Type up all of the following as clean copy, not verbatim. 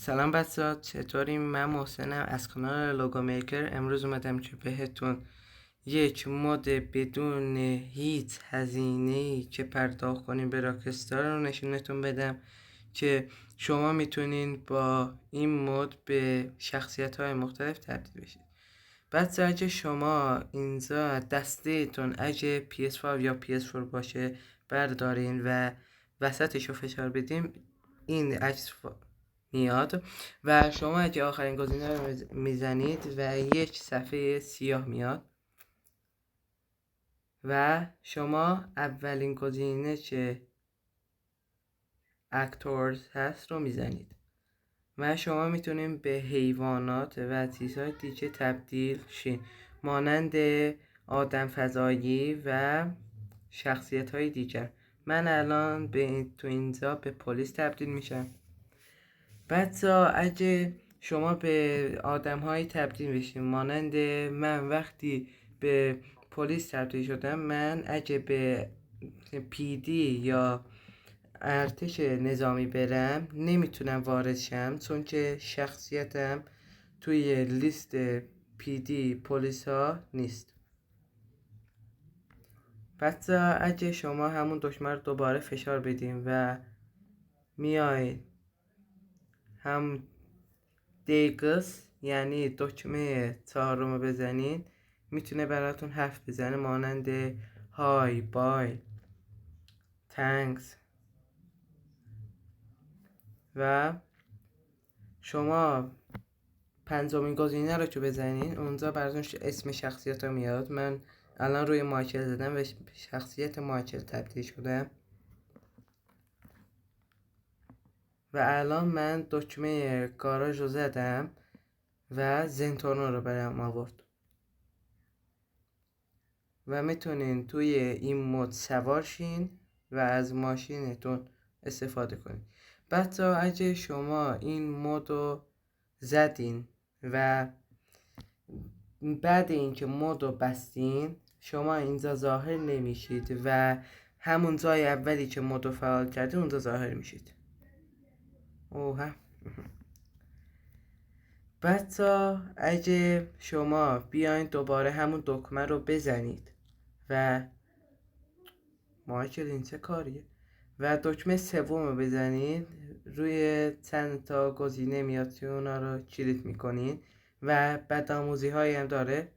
سلام بچه‌ها، چطوریم؟ من محسنم از کانال لوگو میکر. امروز اومدم که بهتون یک مود بدون هیچ هزینه‌ای که پرداخت کنیم به راکستار رو نشونتون بدم که شما میتونین با این مود به شخصیت‌های مختلف تبدیل بشید. بعد اگه شما اینجا دسته‌تون اگه PS5 یا PS4 باشه بردارین و وسطش رو فشار بدیم این عکس میاد و شما اگه آخرین گزینه رو میزنید و یک صفحه سیاه میاد و شما اولین گزینه که اکتورز هست رو میزنید و شما میتونید به حیوانات و چیزهای دیگه تبدیل شین، مانند آدم فضایی و شخصیت های دیگر. من الان تو اینجا به پلیس تبدیل میشم. بچه‌ها اگه شما به آدم‌هایی تبدیل بشین مانند من، وقتی به پلیس تبدیل شدم، من اگه به PD یا ارتش نظامی برم نمیتونم وارد شم، چون که شخصیتم توی لیست PD پلیس ها نیست. بچه‌ها اگه شما همون دکمه رو دوباره فشار بدیم و میای هم دیگس یعنی دکمه چهارم رو بزنین، میتونه براتون حرف بزنه مانند های، بای، تانکس. و شما پنجمین گزینه رو که بزنین اونجا براتون اسم شخصیت رو میاد. من الان روی مایکل زدم و شخصیت مایکل تبدیل شدم و الان من دکمه گاراژ رو زدم و زنتورنو رو برام آورد و میتونین توی این مود سوار شین و از ماشینتون استفاده کنین. بچه‌ها اگه شما این مود رو زدین و بعد اینکه مود رو بستین شما اینجا ظاهر نمیشید و همون جای اولی که مود رو فعال کرده اونجا ظاهر میشید. اوه. بچه‌ها اگه شما بیاین دوباره همون دکمه رو بزنید و مایکل این چه کاریه و دکمه سوم رو بزنید، روی چند تا گزینه میاد که اونا رو کلیک میکنین و بدآموزی هایی هم داره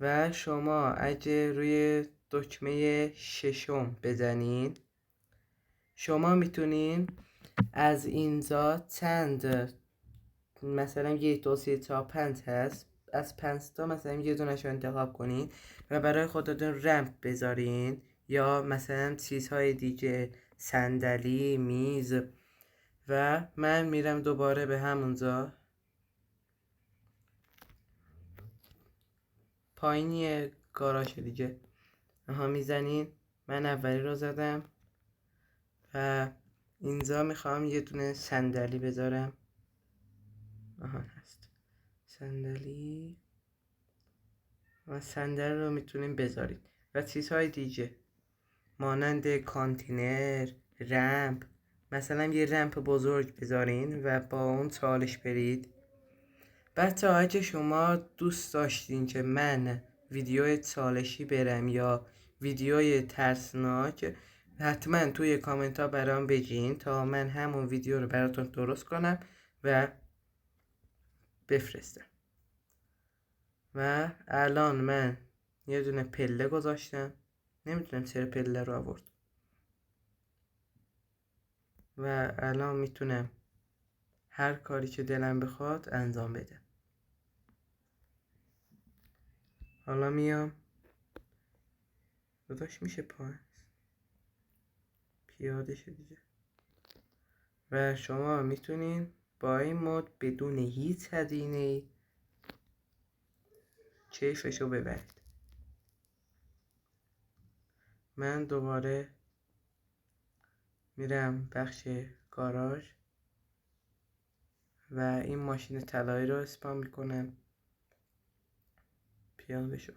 و شما اگه روی دکمه ششم بزنین شما میتونین از اینجا چند، مثلا 1 2 3 4 5 هست، از 5 تا مثلا یه دونش رو انتخاب کنین و برای خودتون رمپ بذارین یا مثلا چیزهای دیگه، صندلی، میز. و من میرم دوباره به همونجا پایینی گاراژ دیگه میزنین. من اولی رو زدم و اینجا میخوام یه دونه صندلی بذارم. هست صندلی و صندلی رو میتونیم بذارید و چیزهای دیگه مانند کانتینر، رمپ، مثلا یه رمپ بزرگ بذارین و با اون چالش برید. بچه اگه شما دوست داشتین که من ویدیوی چالشی برم یا ویدیوی ترسناک، حتما توی کامنت ها برام بگین تا من همون ویدیو رو براتون درست کنم و بفرستم. و الان من یه دونه پله گذاشتم، نمیدونم چرا پله رو آورد و الان میتونم هر کاری که دلم بخواد انجام بدم. حالا میام داداش میشه پیاده شه دیگه و شما میتونین با این مود بدون هیچ هزینه کیفشو ببرید. من دوباره میرم بخش گاراژ و این ماشین طلایی رو اسپان میکنم. پیاده شو.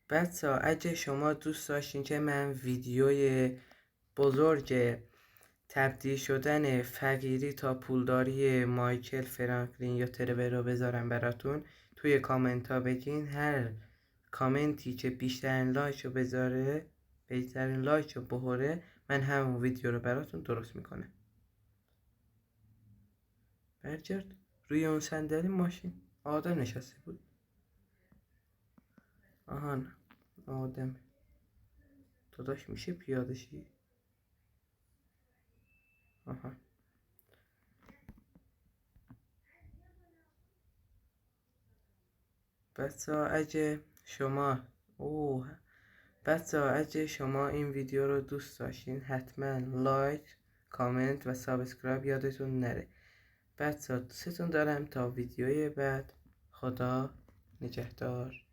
بچه‌ها اگه شما دوست داشتین که من ویدیوی بزرگ تبدیل شدن فقیری تا پولداری مایکل فرانکلین یا ترور رو بذارم براتون، توی کامنت ها بگین. هر کامنتی که بیشترین لایک رو بذاره، بهترین لایک رو بخوره، من همون ویدیو رو براتون درست میکنم. برگرد روی اون صندلی ماشین آدم نشسته بود. آهان آدم داداش میشه پیاده شی؟ آها. بچه اگه شما این ویدیو رو دوست داشتین حتما لایک، کامنت و سابسکرایب یادتون نره. بچه دوستتون دارم. تا ویدیوی بعد، خدا نگهدار.